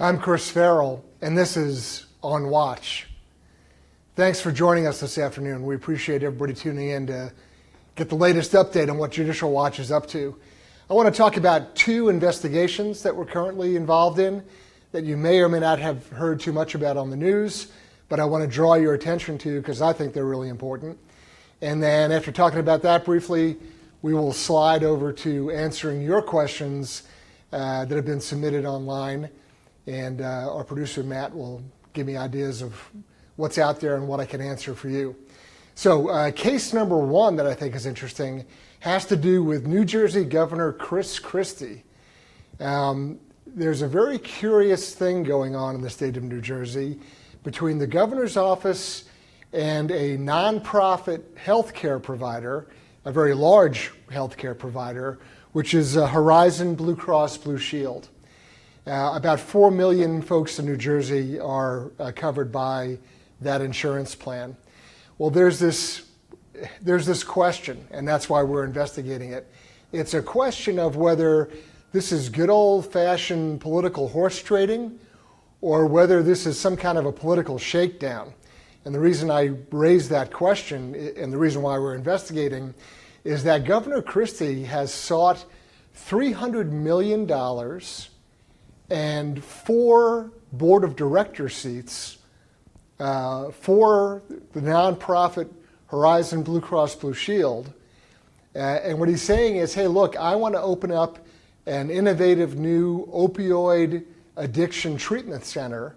I'm Chris Farrell, and this is On Watch. Thanks for joining us this afternoon. We appreciate everybody tuning in to get the latest update on what Judicial Watch is up to. I want to talk about two investigations that we're currently involved in that you may or may not have heard too much about on the news, but I want to draw your attention to because I think they're really important. And then after talking about that briefly, we will slide over to answering your questions that have been submitted online. And our producer, Matt, will give me ideas of what's out there and what I can answer for you. So case number one that I think is interesting has to do with New Jersey Governor Christie. There's a very curious thing going on in the state of New Jersey between the governor's office and a nonprofit healthcare provider, a very large healthcare provider, which is Horizon Blue Cross Blue Shield. About 4 million folks in New Jersey are covered by that insurance plan. Well, there's this question, and that's why we're investigating it. It's a question of whether this is good old-fashioned political horse trading or whether this is some kind of a political shakedown. And the reason I raise that question and the reason why we're investigating is that Governor Christie has sought $300 million and 4 board of director seats for the nonprofit Horizon Blue Cross Blue Shield. And what he's saying is, hey, look, I want to open up an innovative new opioid addiction treatment center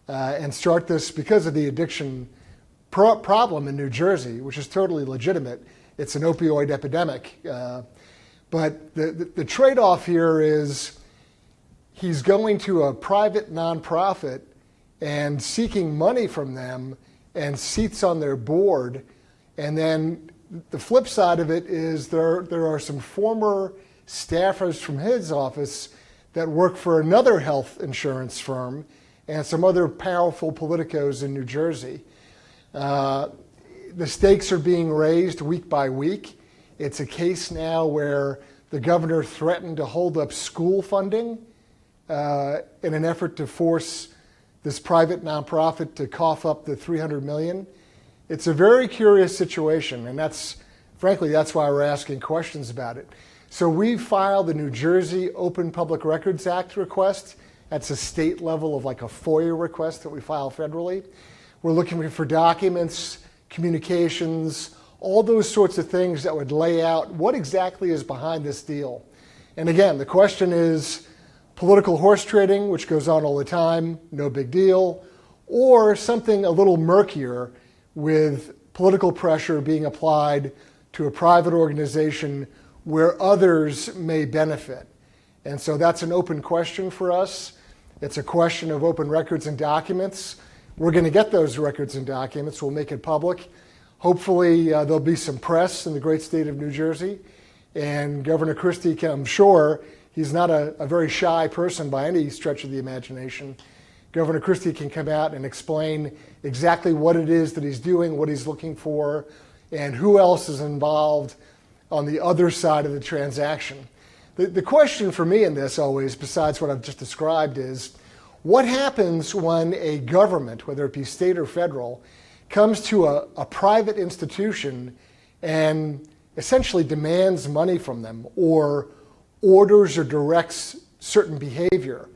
and start this because of the addiction problem in New Jersey, which is totally legitimate. It's an opioid epidemic. But the trade-off here is he's going to a private nonprofit and seeking money from them and seats on their board. And then the flip side of it is there are some former staffers from his office that work for another health insurance firm and some other powerful politicos in New Jersey. The stakes are being raised week by week. It's a case now where the governor threatened to hold up school funding in an effort to force this private nonprofit to cough up the $300 million. It's a very curious situation, and frankly, that's why we're asking questions about it. So we filed the New Jersey Open Public Records Act request. That's a state level of like a FOIA request that we file federally. We're looking for documents, communications, all those sorts of things that would lay out what exactly is behind this deal. And again, the question is political horse trading, which goes on all the time, no big deal, or something a little murkier with political pressure being applied to a private organization where others may benefit. And so that's an open question for us. It's a question of open records and documents. We're going to get those records and documents. We'll make it public. Hopefully there'll be some press in the great state of New Jersey. And Governor Christie, I'm sure, he's not a very shy person by any stretch of the imagination. Governor Christie can come out and explain exactly what it is that he's doing, what he's looking for, and who else is involved on the other side of the transaction. The question for me in this always, besides what I've just described, is what happens when a government, whether it be state or federal, comes to a private institution and essentially demands money from them or orders or directs certain behavior?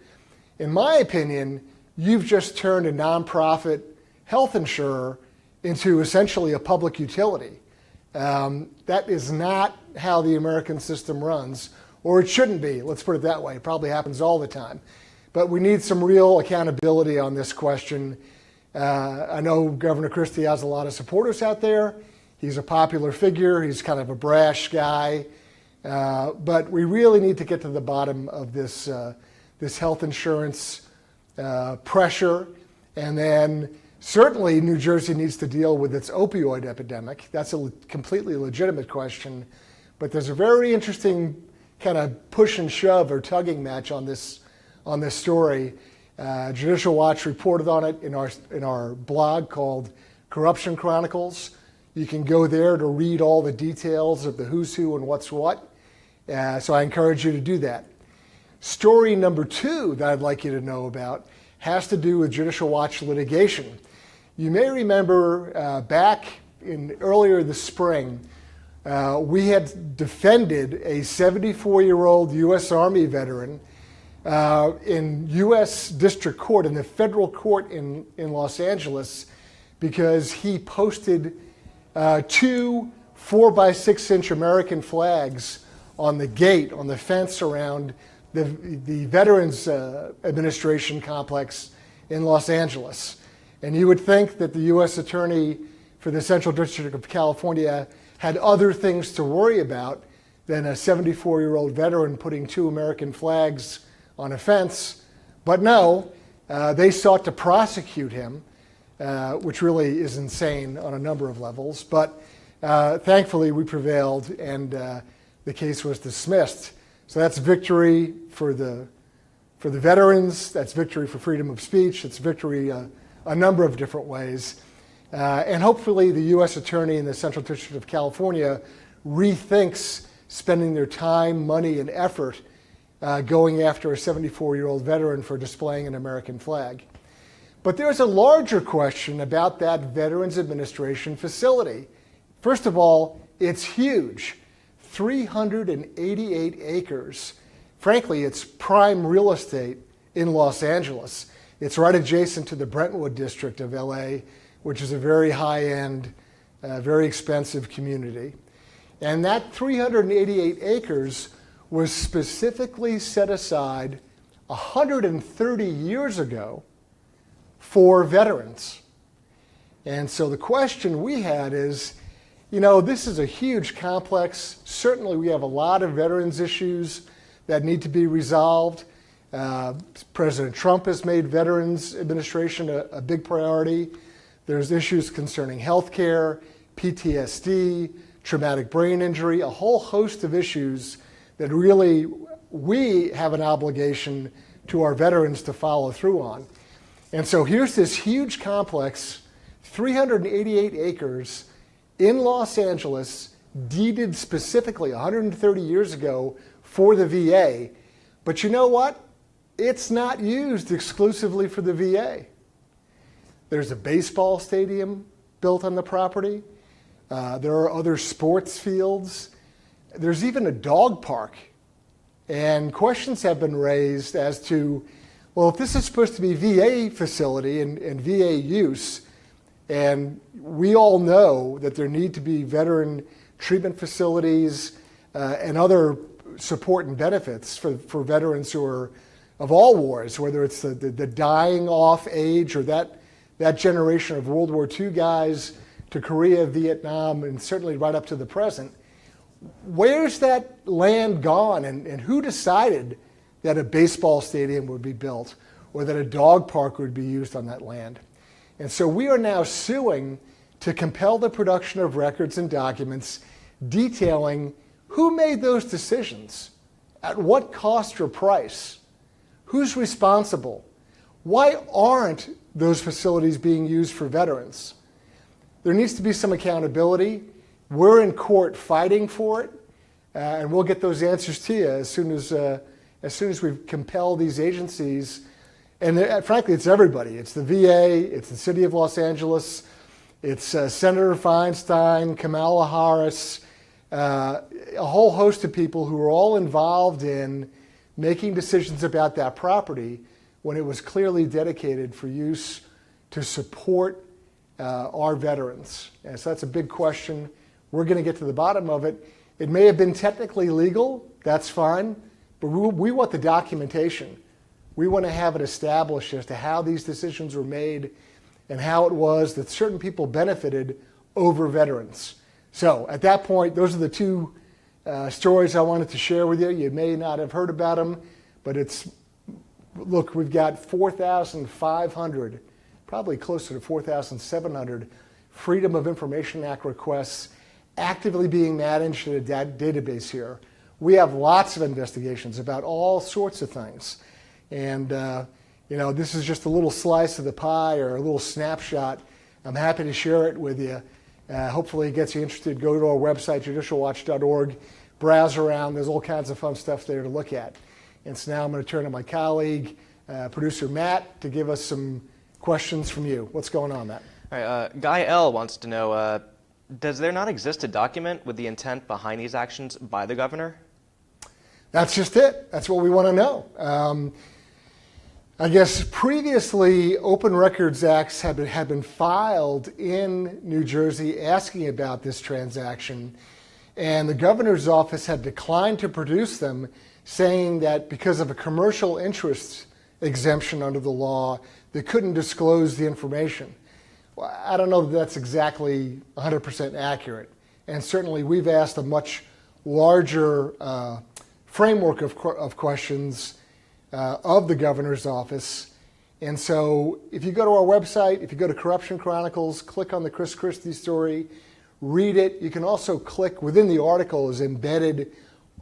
In my opinion, you've just turned a nonprofit health insurer into essentially a public utility. That is not how the American system runs, or it shouldn't be. Let's put it that way. It probably happens all the time. But we need some real accountability on this question. I know Governor Christie has a lot of supporters out there. He's a popular figure. He's kind of a brash guy. But we really need to get to the bottom of this health insurance pressure. And then certainly New Jersey needs to deal with its opioid epidemic. That's a completely legitimate question. But there's a very interesting kind of push and shove or tugging match on this story. Judicial Watch reported on it in our blog called Corruption Chronicles. You can go there to read all the details of the who's who and what's what. So I encourage you to do that. Story number 2 that I'd like you to know about has to do with Judicial Watch litigation. You may remember back earlier this spring, we had defended a 74-year-old U.S. Army veteran in U.S. District Court, in the federal court in Los Angeles, because he posted 2 4x6-inch American flags on the gate, on the fence around the Veterans Administration complex in Los Angeles. And you would think that the U.S. Attorney for the Central District of California had other things to worry about than a 74-year-old veteran putting 2 American flags on a fence. But no, they sought to prosecute him, which really is insane on a number of levels. But thankfully, we prevailed, and the case was dismissed. So that's victory for the veterans. That's victory for freedom of speech. It's victory a number of different ways. And hopefully the U.S. Attorney in the Central District of California rethinks spending their time, money, and effort going after a 74-year-old veteran for displaying an American flag. But there's a larger question about that Veterans Administration facility. First of all, it's huge. 388 acres. Frankly, it's prime real estate in Los Angeles. It's right adjacent to the Brentwood district of LA, which is a very high-end, very expensive community. And that 388 acres was specifically set aside 130 years ago for veterans. And so the question we had is, this is a huge complex. Certainly we have a lot of veterans issues that need to be resolved. President Trump has made Veterans Administration a big priority. There's issues concerning healthcare, PTSD, traumatic brain injury, a whole host of issues that really we have an obligation to our veterans to follow through on. And so here's this huge complex, 388 acres, in Los Angeles, deeded specifically 130 years ago for the VA. But you know what? It's not used exclusively for the VA. There's a baseball stadium built on the property. There are other sports fields. There's even a dog park. And questions have been raised as to, well, if this is supposed to be VA facility and VA use, and we all know that there need to be veteran treatment facilities and other support and benefits for veterans who are of all wars, whether it's the dying off age or that generation of World War II guys to Korea, Vietnam, and certainly right up to the present. Where's that land gone, and who decided that a baseball stadium would be built or that a dog park would be used on that land? And so we are now suing to compel the production of records and documents detailing who made those decisions, at what cost or price, who's responsible, why aren't those facilities being used for veterans? There needs to be some accountability. We're in court fighting for it, and we'll get those answers to you as soon as we compel these agencies. And frankly, it's everybody. It's the VA, it's the city of Los Angeles, it's Senator Feinstein, Kamala Harris, a whole host of people who are all involved in making decisions about that property when it was clearly dedicated for use to support our veterans. And so that's a big question. We're going to get to the bottom of it. It may have been technically legal, that's fine, but we want the documentation. We want to have it established as to how these decisions were made and how it was that certain people benefited over veterans. So at that point, those are the two stories I wanted to share with you. You may not have heard about them, but look, we've got 4,500, probably closer to 4,700 Freedom of Information Act requests actively being managed in a database here. We have lots of investigations about all sorts of things. And, this is just a little slice of the pie or a little snapshot. I'm happy to share it with you. Hopefully it gets you interested. Go to our website, judicialwatch.org, browse around. There's all kinds of fun stuff there to look at. And so now I'm going to turn to my colleague, producer Matt, to give us some questions from you. What's going on, Matt? All right, Guy L. wants to know, does there not exist a document with the intent behind these actions by the governor? That's just it. That's what we want to know. I guess previously, Open Records Acts had been filed in New Jersey asking about this transaction, and the governor's office had declined to produce them, saying that because of a commercial interest exemption under the law, they couldn't disclose the information. Well, I don't know that that's exactly 100% accurate, and certainly we've asked a much larger framework of questions of the governor's office. And so if you go to our website, if you go to Corruption Chronicles, click on the Chris Christie story, read it. You can also click within the article is embedded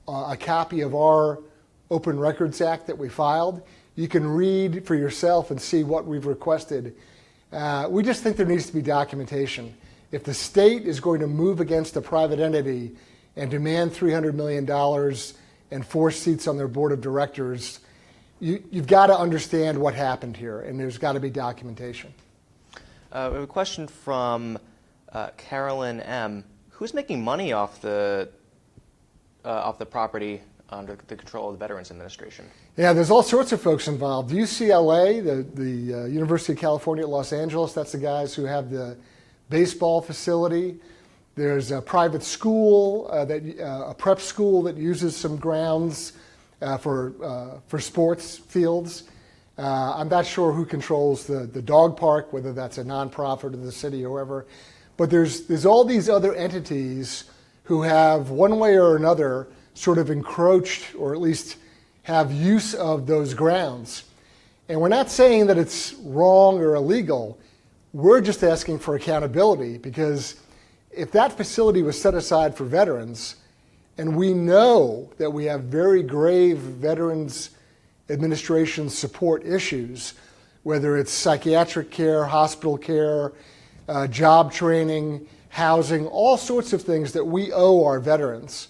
a copy of our Open Records Act that we filed. You can read for yourself and see what we've requested. We just think there needs to be documentation. If the state is going to move against a private entity and demand $300 million and 4 seats on their board of directors, you've got to understand what happened here, and there's got to be documentation. We have a question from Carolyn M. Who's making money off the property under the control of the Veterans Administration? Yeah, there's all sorts of folks involved. UCLA, the University of California at Los Angeles, that's the guys who have the baseball facility. There's a private school, a prep school that uses some grounds for sports fields. I'm not sure who controls the dog park, whether that's a nonprofit or the city or whoever. But there's all these other entities who have, one way or another, sort of encroached or at least have use of those grounds. And we're not saying that it's wrong or illegal. We're just asking for accountability, because if that facility was set aside for veterans, and we know that we have very grave Veterans Administration support issues, whether it's psychiatric care, hospital care, job training, housing, all sorts of things that we owe our veterans,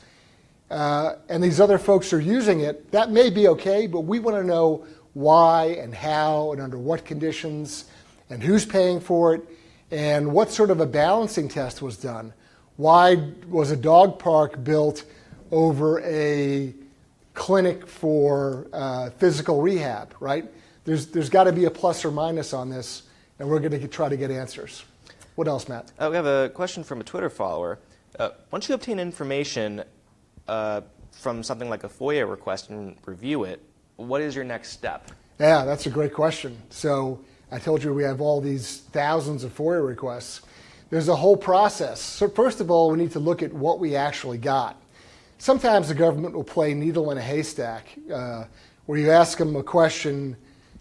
and these other folks are using it, that may be okay, but we want to know why and how and under what conditions and who's paying for it and what sort of a balancing test was done. Why was a dog park built over a clinic for physical rehab, right? There's got to be a plus or minus on this, and we're going to try to get answers. What else, Matt? We have a question from a Twitter follower. Once you obtain information from something like a FOIA request and review it, what is your next step? Yeah, that's a great question. So I told you we have all these thousands of FOIA requests. There's a whole process. So first of all, we need to look at what we actually got. Sometimes the government will play needle in a haystack, where you ask them a question.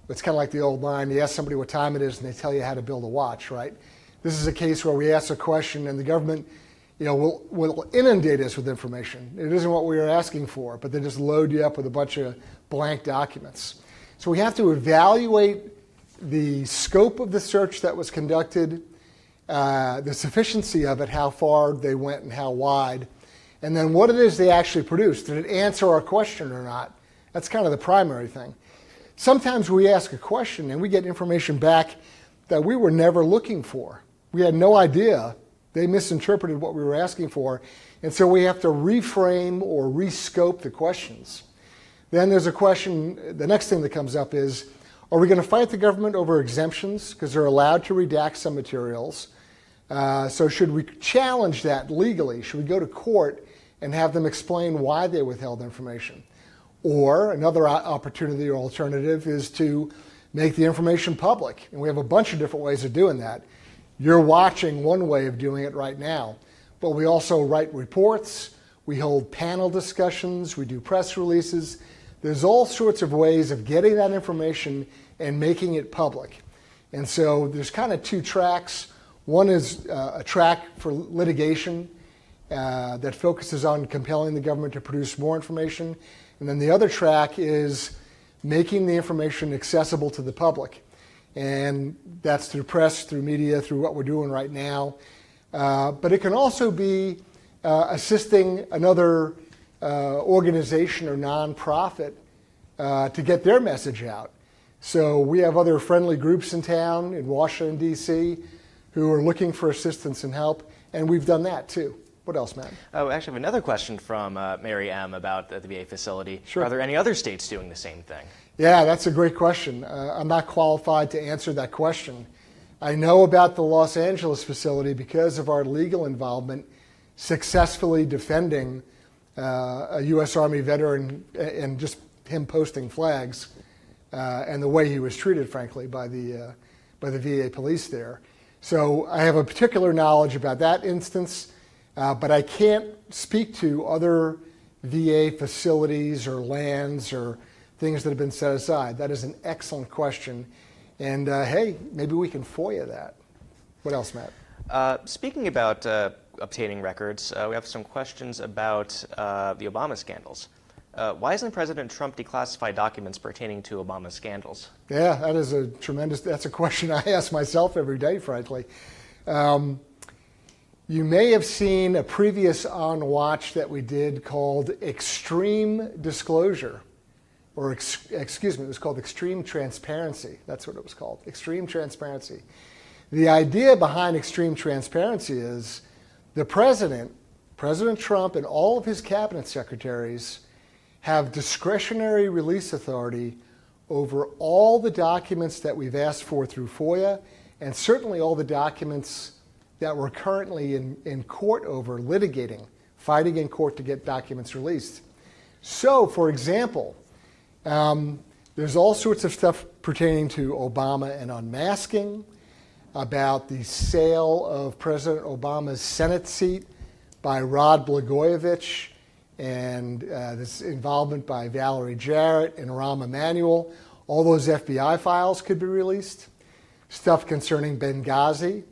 It's kind of like the old line, you ask somebody what time it is and they tell you how to build a watch, right? This is a case where we ask a question and the government will inundate us with information. It isn't what we were asking for, but they just load you up with a bunch of blank documents. So we have to evaluate the scope of the search that was conducted, the sufficiency of it, how far they went and how wide, and then what it is they actually produced. Did it answer our question or not? That's kind of the primary thing. Sometimes we ask a question and we get information back that we were never looking for. We had no idea. They misinterpreted what we were asking for, and so we have to reframe or rescope the questions. Then there's a question, the next thing that comes up is, are we going to fight the government over exemptions because they're allowed to redact some materials? So should we challenge that legally? Should we go to court and have them explain why they withheld information? Or another opportunity or alternative is to make the information public. And we have a bunch of different ways of doing that. You're watching one way of doing it right now, but we also write reports, we hold panel discussions, we do press releases. There's all sorts of ways of getting that information and making it public. And so there's kind of two tracks. One is a track for litigation that focuses on compelling the government to produce more information. And then the other track is making the information accessible to the public. And that's through press, through media, through what we're doing right now. But it can also be assisting another organization or nonprofit to get their message out. So we have other friendly groups in town in Washington, D.C., who are looking for assistance and help, and we've done that too. What else, Matt? Oh, actually, I have another question from Mary M. about the VA facility. Sure. Are there any other states doing the same thing? Yeah, that's a great question. I'm not qualified to answer that question. I know about the Los Angeles facility because of our legal involvement successfully defending a U.S. Army veteran and just him posting flags and the way he was treated, frankly, by the VA police there. So I have a particular knowledge about that instance, but I can't speak to other VA facilities or lands or things that have been set aside. That is an excellent question. And hey, maybe we can FOIA that. What else, Matt? Speaking about obtaining records, we have some questions about the Obama scandals. Why hasn't President Trump declassified documents pertaining to Obama scandals? Yeah, that is that's a question I ask myself every day, frankly. You may have seen a previous On Watch that we did called Extreme Disclosure. Or excuse me, it was called Extreme Transparency. That's what it was called, Extreme Transparency. The idea behind Extreme Transparency is the President Trump, and all of his cabinet secretaries have discretionary release authority over all the documents that we've asked for through FOIA, and certainly all the documents that we're currently in court over, litigating, fighting in court to get documents released. So, for example, there's all sorts of stuff pertaining to Obama and unmasking, about the sale of President Obama's Senate seat by Rod Blagojevich, and this involvement by Valerie Jarrett and Rahm Emanuel. All those FBI files could be released. Stuff concerning Benghazi,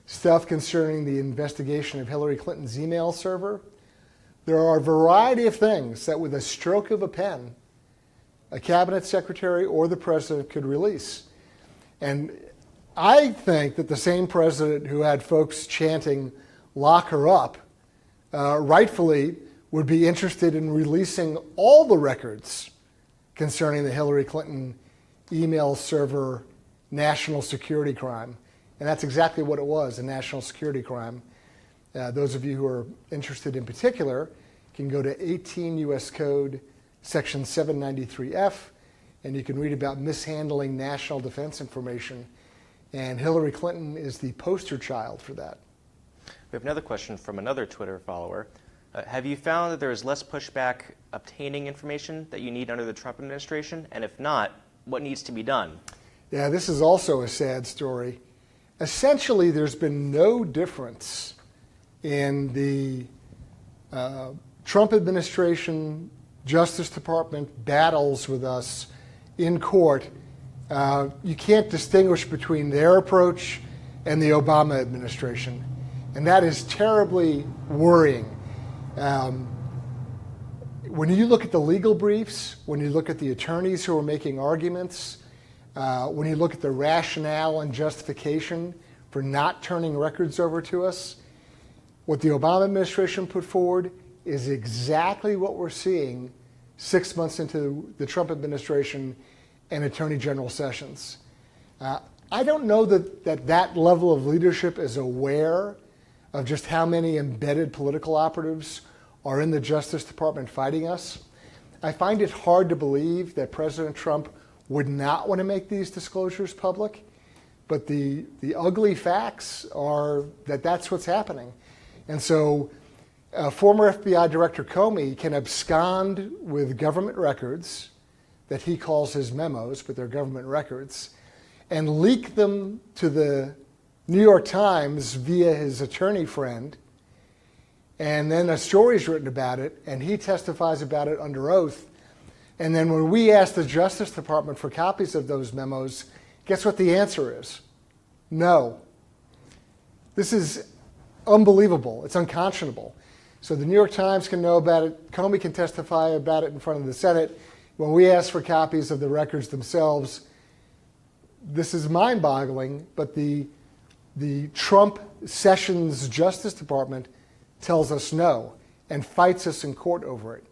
stuff concerning the investigation of Hillary Clinton's email server. There are a variety of things that with a stroke of a pen, a cabinet secretary or the president could release. And I think that the same president who had folks chanting, "Lock her up," rightfully would be interested in releasing all the records concerning the Hillary Clinton email server national security crime. And that's exactly what it was, a national security crime. Those of you who are interested in particular can go to 18 U.S. Code Section 793F, and you can read about mishandling national defense information. And Hillary Clinton is the poster child for that. We have another question from another Twitter follower. Have you found that there is less pushback obtaining information that you need under the Trump administration? And if not, what needs to be done? Yeah, this is also a sad story. Essentially, there's been no difference in the Trump administration, Justice Department battles with us in court. You can't distinguish between their approach and the Obama administration. And that is terribly worrying. When you look at the legal briefs, when you look at the attorneys who are making arguments, when you look at the rationale and justification for not turning records over to us, what the Obama administration put forward is exactly what we're seeing 6 months into the Trump administration and Attorney General Sessions. I don't know that level of leadership is aware of just how many embedded political operatives are in the Justice Department fighting us. I find it hard to believe that President Trump would not want to make these disclosures public, but the ugly facts are that that's what's happening. And so former FBI Director Comey can abscond with government records that he calls his memos, but they're government records, and leak them to the New York Times via his attorney friend, and then a story's written about it, and he testifies about it under oath. And then when we ask the Justice Department for copies of those memos, guess what the answer is? No. This is unbelievable. It's unconscionable. So the New York Times can know about it. Comey can testify about it in front of the Senate. When we ask for copies of the records themselves, this is mind-boggling, but the Trump Sessions Justice Department tells us no and fights us in court over it.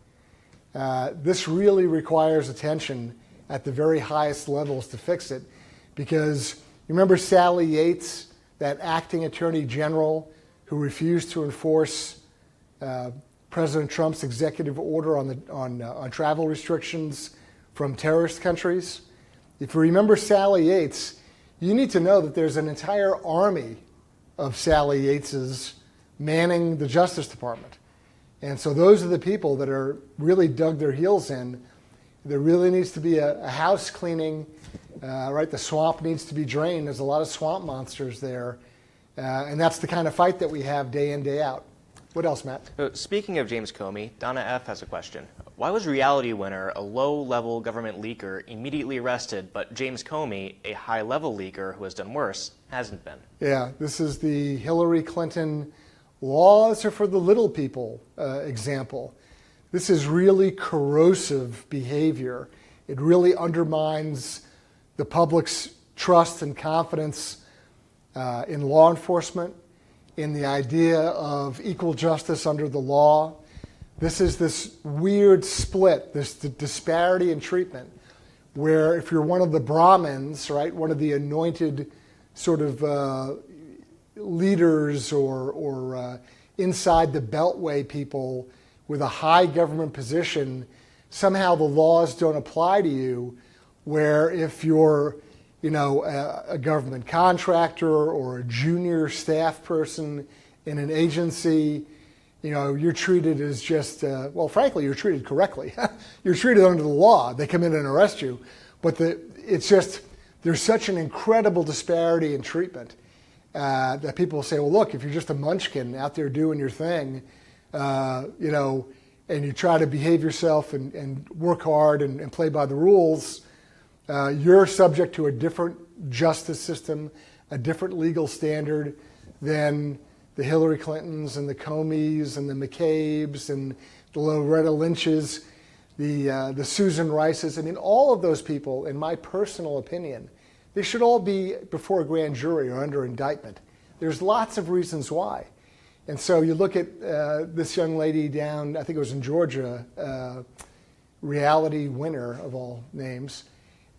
This really requires attention at the very highest levels to fix it, because you remember Sally Yates, that acting attorney general who refused to enforce President Trump's executive order on travel restrictions from terrorist countries? If you remember Sally Yates, you need to know that there's an entire army of Sally Yateses manning the Justice Department. And so those are the people that are really dug their heels in. There really needs to be a house cleaning, right? The swamp needs to be drained. There's a lot of swamp monsters there. And that's the kind of fight that we have day in, day out. What else, Matt? Speaking of James Comey, Donna F. has a question. Why was Reality Winner, a low-level government leaker, immediately arrested, but James Comey, a high-level leaker who has done worse, hasn't been? Yeah, this is the Hillary Clinton laws are for the little people example. This is really corrosive behavior. It really undermines the public's trust and confidence in law enforcement, in the idea of equal justice under the law. This is this weird split, this disparity in treatment, where if you're one of the Brahmins, right, one of the anointed sort of leaders or inside the Beltway people with a high government position, somehow the laws don't apply to you, where if you're a government contractor or a junior staff person in an agency, you're treated as just, frankly, you're treated correctly. You're treated under the law. They come in and arrest you. But it's just, there's such an incredible disparity in treatment that people say, well, look, if you're just a munchkin out there doing your thing, and you try to behave yourself and work hard and play by the rules, you're subject to a different justice system, a different legal standard than the Hillary Clintons and the Comeys and the McCabe's and the Loretta Lynch's, the Susan Rice's. I mean, all of those people, in my personal opinion, they should all be before a grand jury or under indictment. There's lots of reasons why. And so you look at this young lady down, I think it was in Georgia, Reality Winner of all names.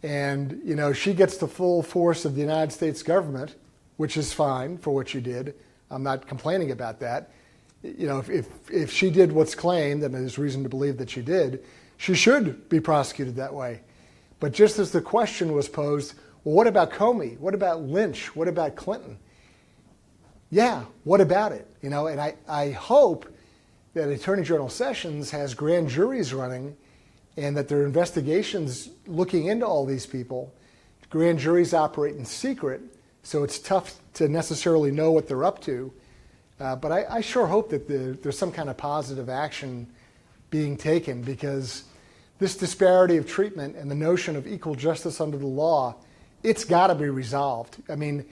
And, she gets the full force of the United States government, which is fine for what she did. I'm not complaining about that. If she did what's claimed, and there's reason to believe that she did, she should be prosecuted that way. But just as the question was posed, well, what about Comey? What about Lynch? What about Clinton? Yeah, what about it? And I hope that Attorney General Sessions has grand juries running and that there are investigations looking into all these people. Grand juries operate in secret, so it's tough to necessarily know what they're up to. But I sure hope that there's some kind of positive action being taken, because this disparity of treatment and the notion of equal justice under the law, it's got to be resolved. I mean,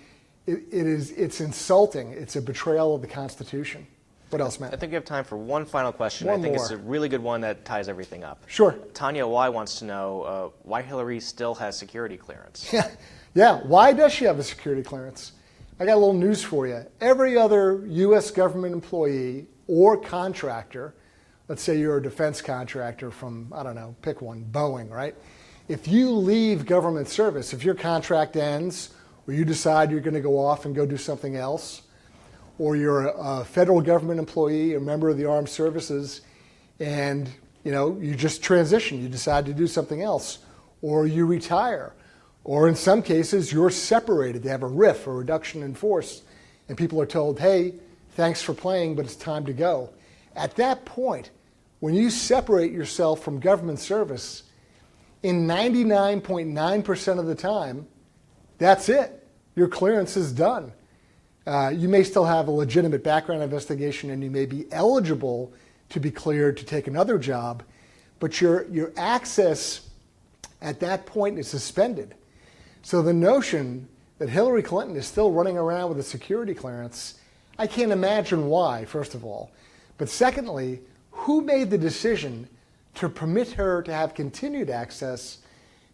it's insulting. It's a betrayal of the Constitution. What else, Matt? I think we have time for one final question. One I think more. it's a really good one that ties everything up. Sure. Tanya Y wants to know why Hillary still has security clearance. Yeah. Why does she have a security clearance? I got a little news for you. Every other U.S. government employee or contractor, let's say you're a defense contractor from, I don't know, pick one, Boeing, right? If you leave government service, if your contract ends or you decide you're going to go off and go do something else, or you're a federal government employee, a member of the armed services, and you just transition, you decide to do something else, or you retire, or in some cases you're separated, they have a RIF, a reduction in force, and people are told, hey, thanks for playing, but it's time to go. At that point, when you separate yourself from government service, in 99.9% of the time, that's it. Your clearance is done. You may still have a legitimate background investigation and you may be eligible to be cleared to take another job, but your access at that point is suspended. So the notion that Hillary Clinton is still running around with a security clearance, I can't imagine why, first of all. But secondly, who made the decision to permit her to have continued access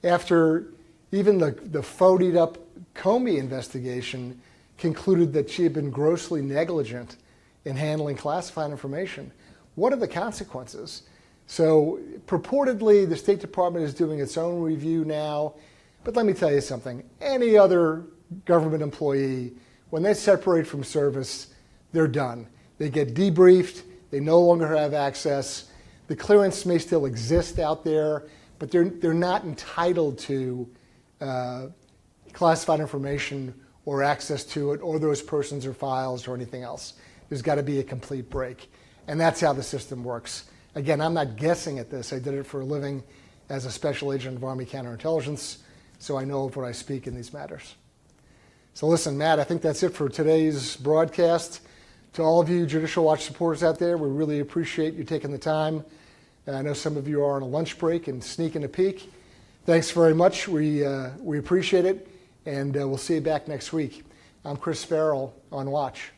after even the phonied up Comey investigation concluded that she had been grossly negligent in handling classified information? What are the consequences? So purportedly, the State Department is doing its own review now. But let me tell you something. Any other government employee, when they separate from service, they're done. They get debriefed. They no longer have access. The clearance may still exist out there, but they're not entitled to classified information or access to it or those persons or files or anything else. There's got to be a complete break. And that's how the system works. Again, I'm not guessing at this. I did it for a living as a special agent of Army counterintelligence, so I know of what I speak in these matters. So listen, Matt, I think that's it for today's broadcast. To all of you Judicial Watch supporters out there, we really appreciate you taking the time. I know some of you are on a lunch break and sneaking a peek. Thanks very much. We appreciate it, and we'll see you back next week. I'm Chris Farrell on Watch.